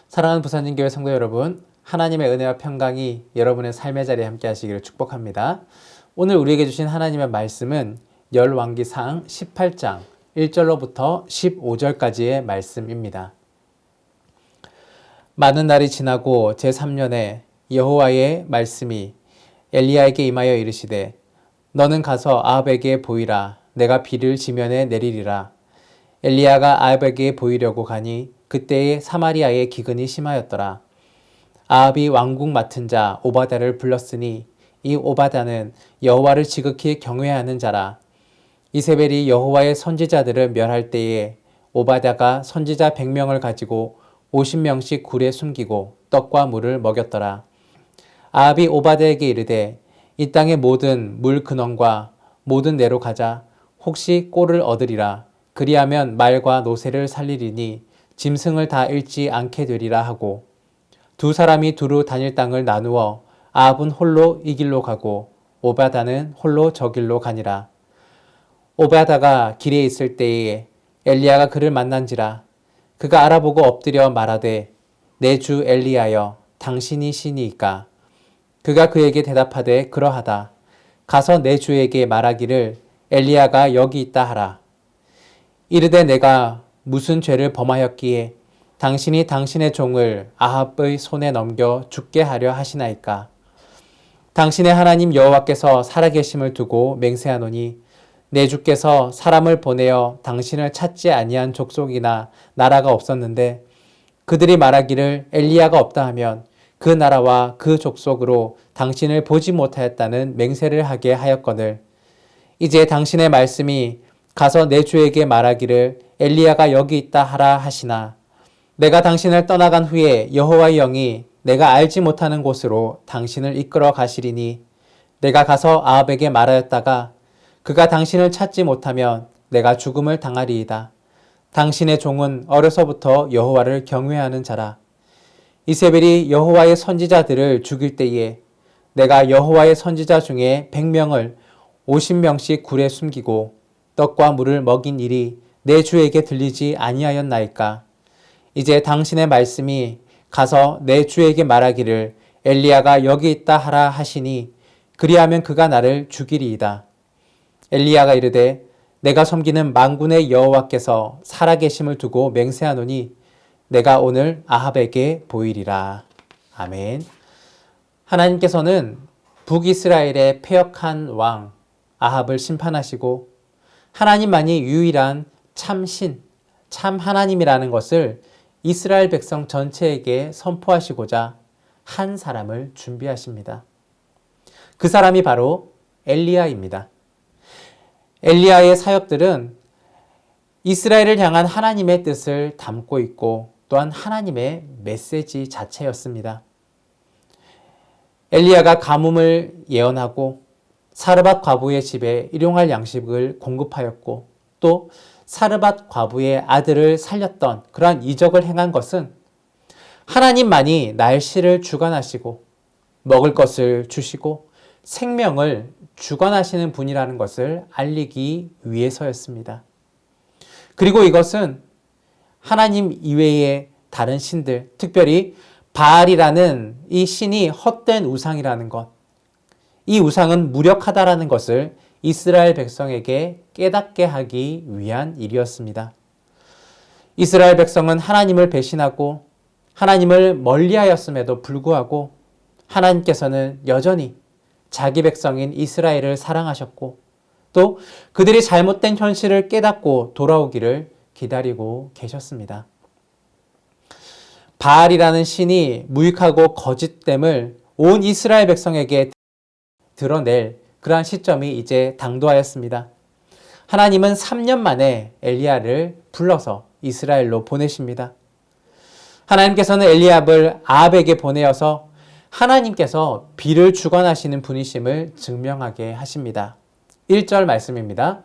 사랑하는 부산진교회 성도 여러분, 하나님의 은혜와 평강이 여러분의 삶의 자리에 함께 하시기를 축복합니다. 오늘 우리에게 주신 하나님의 말씀은 열왕기상 18장 1절로부터 15절까지의 말씀입니다. 많은 날이 지나고 제3년에 여호와의 말씀이 엘리야에게 임하여 이르시되 너는 가서 아합에게 보이라. 내가 비를 지면에 내리리라. 엘리야가 아합에게 보이려고 가니 그때에 사마리아의 기근이 심하였더라. 아합이 왕궁 맡은 자 오바댜를 불렀으니 이 오바댜는 여호와를 지극히 경외하는 자라. 이세벨이 여호와의 선지자들을 멸할 때에 오바댜가 선지자 100명을 가지고 50명씩 굴에 숨기고 떡과 물을 먹였더라. 아합이 오바댜에게 이르되 이 땅의 모든 물 근원과 모든 내로 가자. 혹시 꼴을 얻으리라. 그리하면 말과 노새를 살리리니 짐승을 다 잃지 않게 되리라 하고 두 사람이 두루 다닐 땅을 나누어 아합은 홀로 이 길로 가고 오바댜는 홀로 저 길로 가니라. 오바댜가 길에 있을 때에 엘리야가 그를 만난지라. 그가 알아보고 엎드려 말하되 내 주 엘리야여 당신이 신이이까. 그가 그에게 대답하되 그러하다. 가서 내 주에게 말하기를 엘리야가 여기 있다 하라. 이르되 내가 무슨 죄를 범하였기에 당신이 당신의 종을 아합의 손에 넘겨 죽게 하려 하시나이까. 당신의 하나님 여호와께서 살아계심을 두고 맹세하노니 내 주께서 사람을 보내어 당신을 찾지 아니한 족속이나 나라가 없었는데 그들이 말하기를 엘리야가 없다 하면 그 나라와 그 족속으로 당신을 보지 못하였다는 맹세를 하게 하였거늘 이제 당신의 말씀이 가서 내 주에게 말하기를 엘리야가 여기 있다 하라 하시나 내가 당신을 떠나간 후에 여호와의 영이 내가 알지 못하는 곳으로 당신을 이끌어 가시리니 내가 가서 아합에게 말하였다가 그가 당신을 찾지 못하면 내가 죽음을 당하리이다. 당신의 종은 어려서부터 여호와를 경외하는 자라. 이세벨이 여호와의 선지자들을 죽일 때에 내가 여호와의 선지자 중에 100명을 50명씩 굴에 숨기고 떡과 물을 먹인 일이 내 주에게 들리지 아니하였나이까. 이제 당신의 말씀이 가서 내 주에게 말하기를 엘리야가 여기 있다 하라 하시니 그리하면 그가 나를 죽이리이다. 엘리야가 이르되 내가 섬기는 만군의 여호와께서 살아계심을 두고 맹세하노니 내가 오늘 아합에게 보이리라. 아멘. 하나님께서는 북이스라엘의 패역한 왕 아합을 심판하시고 하나님만이 유일한 참신, 참 하나님이라는 것을 이스라엘 백성 전체에게 선포하시고자 한 사람을 준비하십니다. 그 사람이 바로 엘리야입니다. 엘리야의 사역들은 이스라엘을 향한 하나님의 뜻을 담고 있고 또한 하나님의 메시지 자체였습니다. 엘리야가 가뭄을 예언하고 사르밧 과부의 집에 일용할 양식을 공급하였고 또 사르밧 과부의 아들을 살렸던 그러한 이적을 행한 것은 하나님만이 날씨를 주관하시고 먹을 것을 주시고 생명을 주관하시는 분이라는 것을 알리기 위해서였습니다. 그리고 이것은 하나님 이외의 다른 신들, 특별히 바알이라는 이 신이 헛된 우상이라는 것, 이 우상은 무력하다라는 것을 이스라엘 백성에게 깨닫게 하기 위한 일이었습니다. 이스라엘 백성은 하나님을 배신하고 하나님을 멀리하였음에도 불구하고 하나님께서는 여전히 자기 백성인 이스라엘을 사랑하셨고 또 그들이 잘못된 현실을 깨닫고 돌아오기를 기다리고 계셨습니다. 바알이라는 신이 무익하고 거짓됨을 온 이스라엘 백성에게 드러낼 그러한 시점이 이제 당도하였습니다. 하나님은 3년 만에 엘리야를 불러서 이스라엘로 보내십니다. 하나님께서는 엘리압을 아합에게 보내어서 하나님께서 비를 주관하시는 분이심을 증명하게 하십니다. 1절 말씀입니다.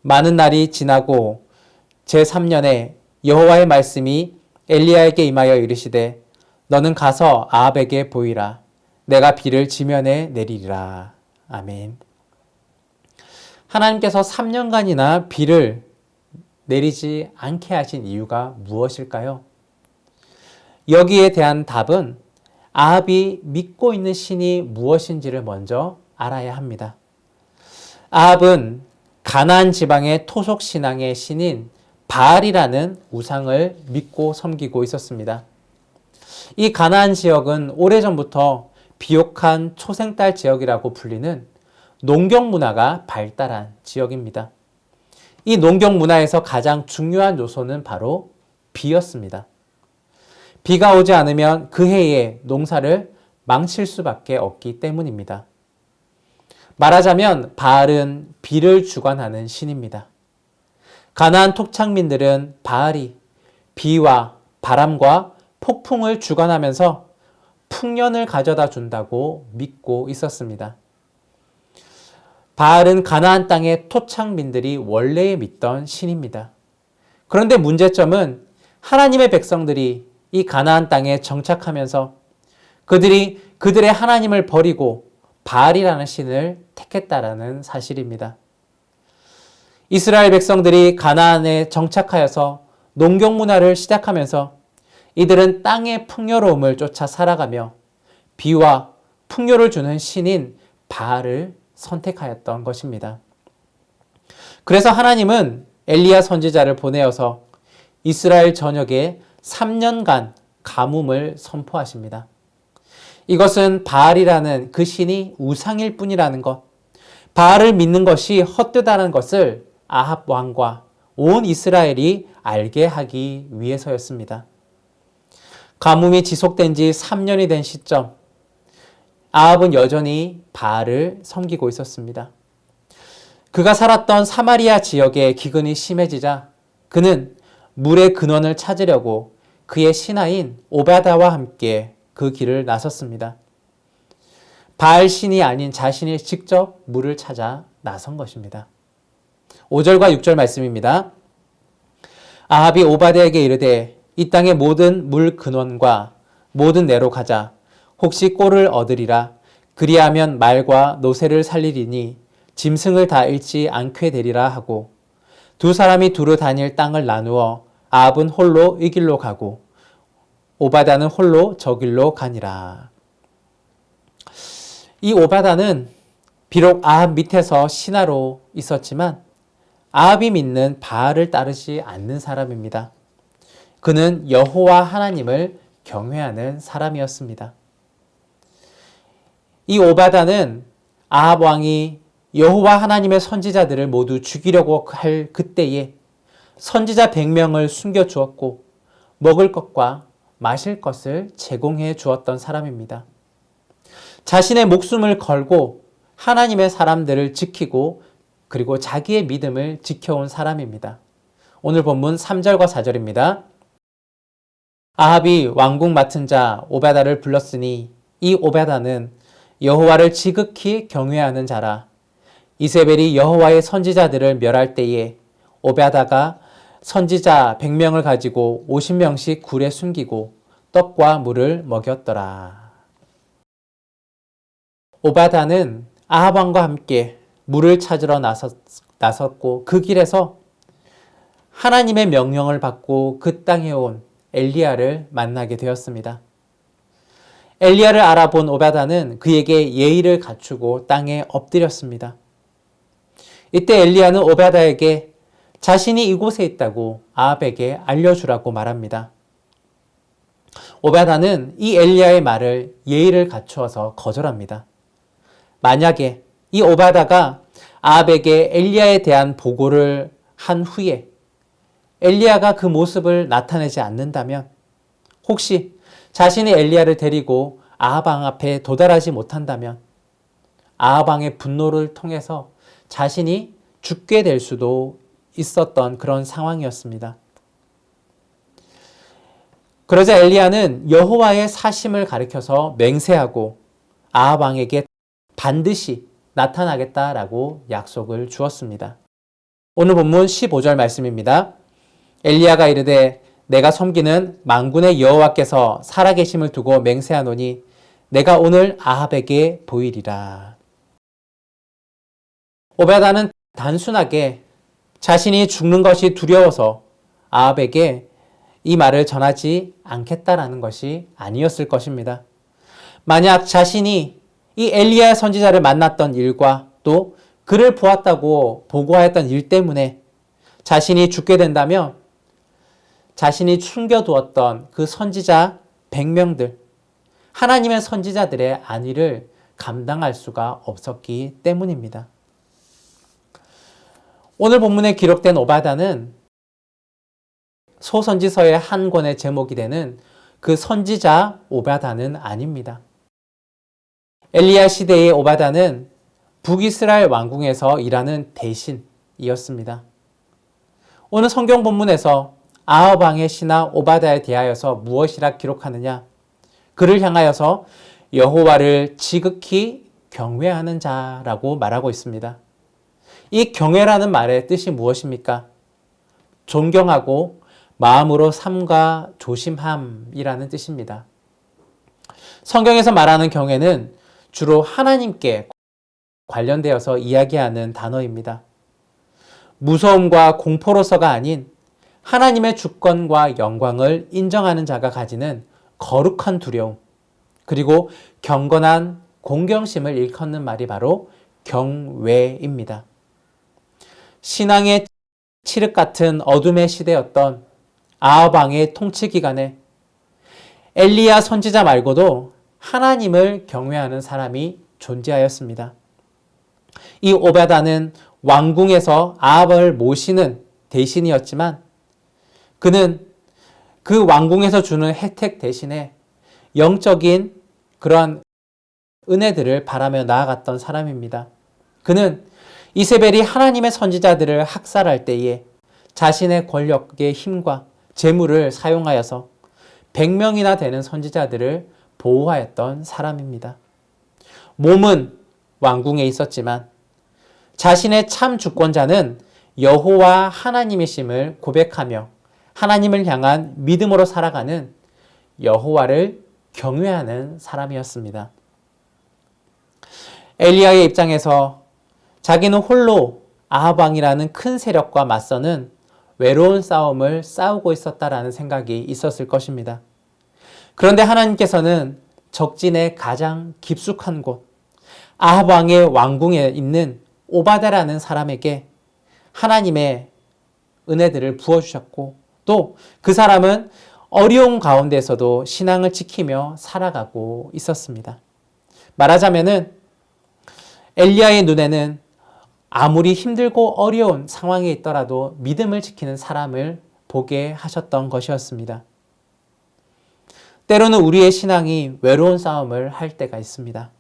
많은 날이 지나고 제3년에 여호와의 말씀이 엘리야에게 임하여 이르시되 너는 가서 아합에게 보이라. 내가 비를 지면에 내리리라. 아멘. 하나님께서 3년간이나 비를 내리지 않게 하신 이유가 무엇일까요? 여기에 대한 답은 아합이 믿고 있는 신이 무엇인지를 먼저 알아야 합니다. 아합은 가나안 지방의 토속 신앙의 신인 바알이라는 우상을 믿고 섬기고 있었습니다. 이 가나안 지역은 오래전부터 비옥한 초생딸 지역이라고 불리는 농경 문화가 발달한 지역입니다. 이 농경 문화에서 가장 중요한 요소는 바로 비였습니다. 비가 오지 않으면 그 해에 농사를 망칠 수밖에 없기 때문입니다. 말하자면 바알은 비를 주관하는 신입니다. 가나안 토착민들은 바알이 비와 바람과 폭풍을 주관하면서 풍년을 가져다 준다고 믿고 있었습니다. 바알은 가나안 땅의 토착민들이 원래 믿던 신입니다. 그런데 문제점은 하나님의 백성들이 이 가나안 땅에 정착하면서 그들이 그들의 하나님을 버리고 바알이라는 신을 택했다라는 사실입니다. 이스라엘 백성들이 가나안에 정착하여서 농경 문화를 시작하면서 이들은 땅의 풍요로움을 쫓아 살아가며 비와 풍요를 주는 신인 바알을 선택하였던 것입니다. 그래서 하나님은 엘리야 선지자를 보내어서 이스라엘 전역에 3년간 가뭄을 선포하십니다. 이것은 바알이라는 그 신이 우상일 뿐이라는 것, 바알을 믿는 것이 헛되다는 것을 아합 왕과 온 이스라엘이 알게 하기 위해서였습니다. 가뭄이 지속된 지 3년이 된 시점, 아합은 여전히 바알을 섬기고 있었습니다. 그가 살았던 사마리아 지역의 기근이 심해지자 그는 물의 근원을 찾으려고 그의 신하인 오바다와 함께 그 길을 나섰습니다. 바알 신이 아닌 자신이 직접 물을 찾아 나선 것입니다. 5절과 6절 말씀입니다. 아합이 오바다에게 이르되 이 땅의 모든 물 근원과 모든 내로 가자. 혹시 꼴을 얻으리라. 그리하면 말과 노새를 살리리니 짐승을 다 잃지 않게 되리라 하고 두 사람이 두루 다닐 땅을 나누어 아합은 홀로 이 길로 가고 오바다는 홀로 저 길로 가니라. 이 오바다는 비록 아합 밑에서 신하로 있었지만 아합이 믿는 바알을 따르지 않는 사람입니다. 그는 여호와 하나님을 경외하는 사람이었습니다. 이 오바다는 아합 왕이 여호와 하나님의 선지자들을 모두 죽이려고 할 그때에 선지자 100명을 숨겨주었고 먹을 것과 마실 것을 제공해 주었던 사람입니다. 자신의 목숨을 걸고 하나님의 사람들을 지키고 그리고 자기의 믿음을 지켜온 사람입니다. 오늘 본문 3절과 4절입니다. 아합이 왕궁 맡은 자 오바다를 불렀으니 이 오바다는 여호와를 지극히 경외하는 자라. 이세벨이 여호와의 선지자들을 멸할 때에 오바다가 선지자 100명을 가지고 50명씩 굴에 숨기고 떡과 물을 먹였더라. 오바다는 아합 왕과 함께 물을 찾으러 나섰고 그 길에서 하나님의 명령을 받고 그 땅에 온 엘리야를 만나게 되었습니다. 엘리야를 알아본 오바다는 그에게 예의를 갖추고 땅에 엎드렸습니다. 이때 엘리야는 오바다에게 자신이 이곳에 있다고 아합에게 알려주라고 말합니다. 오바다는 이 엘리야의 말을 예의를 갖추어서 거절합니다. 만약에 이 오바다가 아합에게 엘리야에 대한 보고를 한 후에 엘리야가 그 모습을 나타내지 않는다면 혹시 자신이 엘리야를 데리고 아합 왕 앞에 도달하지 못한다면 아합 왕의 분노를 통해서 자신이 죽게 될 수도 있었던 그런 상황이었습니다. 그러자 엘리야는 여호와의 사심을 가리켜서 맹세하고 아합 왕에게 반드시 나타나겠다라고 약속을 주었습니다. 오늘 본문 15절 말씀입니다. 엘리야가 이르되 내가 섬기는 만군의 여호와께서 살아계심을 두고 맹세하노니 내가 오늘 아합에게 보이리라. 오바다는 단순하게 자신이 죽는 것이 두려워서 아합에게 이 말을 전하지 않겠다라는 것이 아니었을 것입니다. 만약 자신이 이 엘리야 선지자를 만났던 일과 또 그를 보았다고 보고하였던 일 때문에 자신이 죽게 된다면 자신이 숨겨두었던 그 선지자 100명들, 하나님의 선지자들의 안위를 감당할 수가 없었기 때문입니다. 오늘 본문에 기록된 오바다는 소선지서의 한 권의 제목이 되는 그 선지자 오바다는 아닙니다. 엘리야 시대의 오바다는 북이스라엘 왕궁에서 일하는 대신이었습니다. 오늘 성경 본문에서 아합 왕의 신하 오바다에 대하여서 무엇이라 기록하느냐? 그를 향하여서 여호와를 지극히 경외하는 자라고 말하고 있습니다. 이 경외라는 말의 뜻이 무엇입니까? 존경하고 마음으로 삼가 조심함이라는 뜻입니다. 성경에서 말하는 경외는 주로 하나님께 관련되어서 이야기하는 단어입니다. 무서움과 공포로서가 아닌 하나님의 주권과 영광을 인정하는 자가 가지는 거룩한 두려움, 그리고 경건한 공경심을 일컫는 말이 바로 경외입니다. 신앙의 칠흑 같은 어둠의 시대였던 아합 왕의 통치 기간에 엘리야 선지자 말고도 하나님을 경외하는 사람이 존재하였습니다. 이 오바다는 왕궁에서 아합을 모시는 대신이었지만 그는 그 왕궁에서 주는 혜택 대신에 영적인 그러한 은혜들을 바라며 나아갔던 사람입니다. 그는 이세벨이 하나님의 선지자들을 학살할 때에 자신의 권력의 힘과 재물을 사용하여서 100명이나 되는 선지자들을 보호하였던 사람입니다. 몸은 왕궁에 있었지만 자신의 참 주권자는 여호와 하나님이심을 고백하며 하나님을 향한 믿음으로 살아가는 여호와를 경외하는 사람이었습니다. 엘리야의 입장에서 자기는 홀로 아합 왕이라는 큰 세력과 맞서는 외로운 싸움을 싸우고 있었다라는 생각이 있었을 것입니다. 그런데 하나님께서는 적진의 가장 깊숙한 곳 아합 왕의 왕궁에 있는 오바다라는 사람에게 하나님의 은혜들을 부어주셨고 또 그 사람은 어려운 가운데서도 신앙을 지키며 살아가고 있었습니다. 말하자면은 엘리야의 눈에는 아무리 힘들고 어려운 상황에 있더라도 믿음을 지키는 사람을 보게 하셨던 것이었습니다. 때로는 우리의 신앙이 외로운 싸움을 할 때가 있습니다.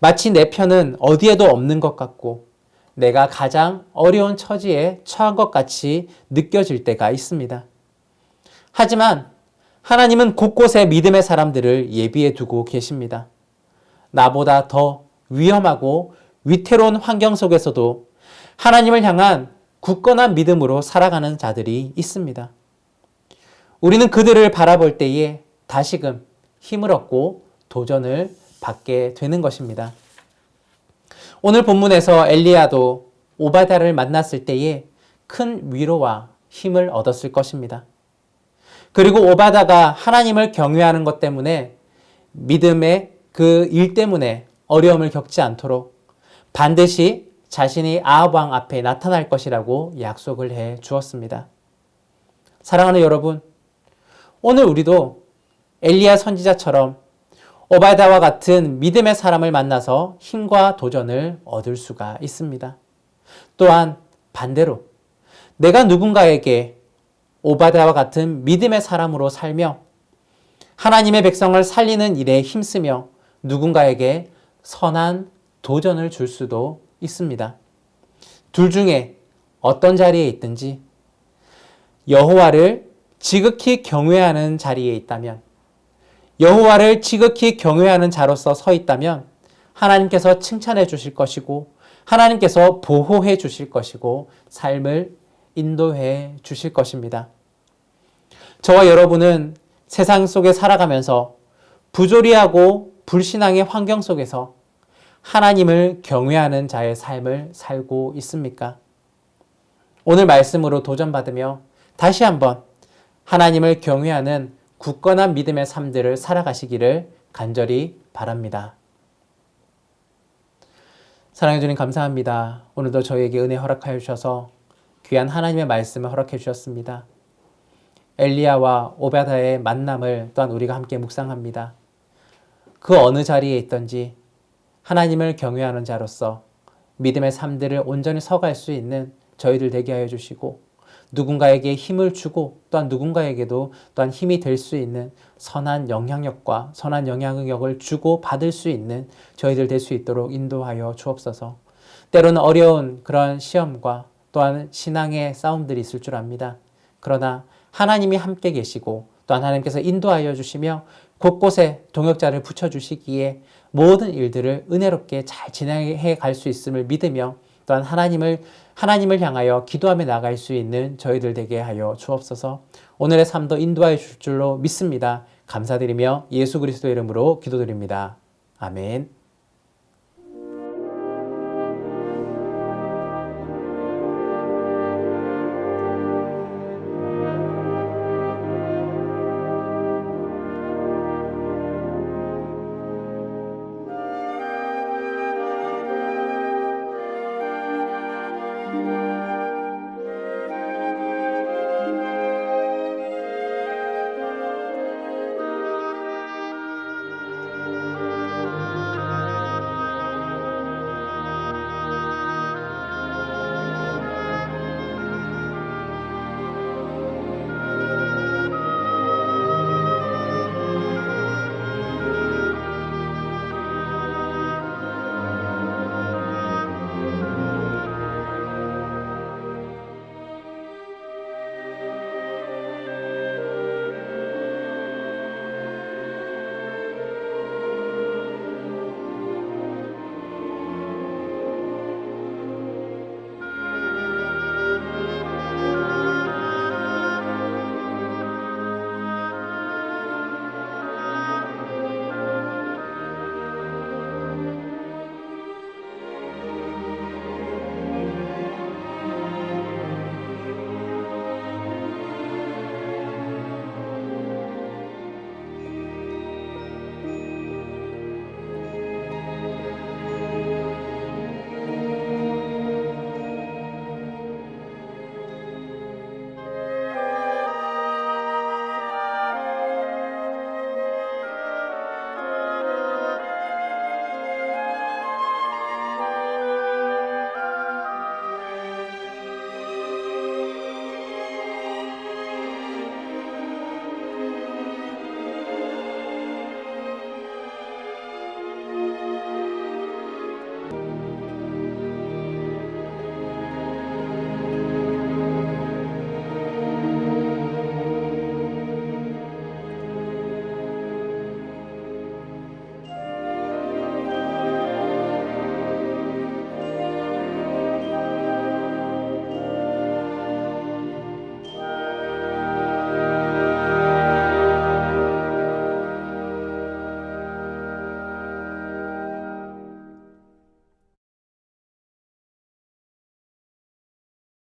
마치 내 편은 어디에도 없는 것 같고 내가 가장 어려운 처지에 처한 것 같이 느껴질 때가 있습니다. 하지만 하나님은 곳곳에 믿음의 사람들을 예비해 두고 계십니다. 나보다 더 위험하고 위태로운 환경 속에서도 하나님을 향한 굳건한 믿음으로 살아가는 자들이 있습니다. 우리는 그들을 바라볼 때에 다시금 힘을 얻고 도전을 받게 되는 것입니다. 오늘 본문에서 엘리야도 오바다를 만났을 때에 큰 위로와 힘을 얻었을 것입니다. 그리고 오바다가 하나님을 경외하는 것 때문에 믿음의 그 일 때문에 어려움을 겪지 않도록 반드시 자신이 아합 왕 앞에 나타날 것이라고 약속을 해 주었습니다. 사랑하는 여러분, 오늘 우리도 엘리야 선지자처럼 오바다와 같은 믿음의 사람을 만나서 힘과 도전을 얻을 수가 있습니다. 또한 반대로 내가 누군가에게 오바다와 같은 믿음의 사람으로 살며 하나님의 백성을 살리는 일에 힘쓰며 누군가에게 선한 도전을 줄 수도 있습니다. 둘 중에 어떤 자리에 있든지 여호와를 지극히 경외하는 자리에 있다면, 여호와를 지극히 경외하는 자로서 서 있다면 하나님께서 칭찬해 주실 것이고 하나님께서 보호해 주실 것이고 삶을 인도해 주실 것입니다. 저와 여러분은 세상 속에 살아가면서 부조리하고 불신앙의 환경 속에서 하나님을 경외하는 자의 삶을 살고 있습니까? 오늘 말씀으로 도전받으며 다시 한번 하나님을 경외하는 굳건한 믿음의 삶들을 살아가시기를 간절히 바랍니다. 사랑해 주님 감사합니다. 오늘도 저희에게 은혜 허락하여 주셔서 귀한 하나님의 말씀을 허락해 주셨습니다. 엘리야와 오베다의 만남을 또한 우리가 함께 묵상합니다. 그 어느 자리에 있든지 하나님을 경외하는 자로서 믿음의 삶들을 온전히 서갈 수 있는 저희들 되게 하여 주시고 누군가에게 힘을 주고 또한 누군가에게도 또한 힘이 될 수 있는 선한 영향력과 선한 영향력을 주고 받을 수 있는 저희들 될 수 있도록 인도하여 주옵소서. 때로는 어려운 그런 시험과 또한 신앙의 싸움들이 있을 줄 압니다. 그러나 하나님이 함께 계시고 또한 하나님께서 인도하여 주시며 곳곳에 동역자를 붙여주시기에 모든 일들을 은혜롭게 잘 진행해 갈 수 있음을 믿으며 또한 하나님을 향하여 기도하며 나갈 수 있는 저희들 되게 하여 주옵소서. 오늘의 삶도 인도하여 줄 줄로 믿습니다. 감사드리며 예수 그리스도의 이름으로 기도드립니다. 아멘.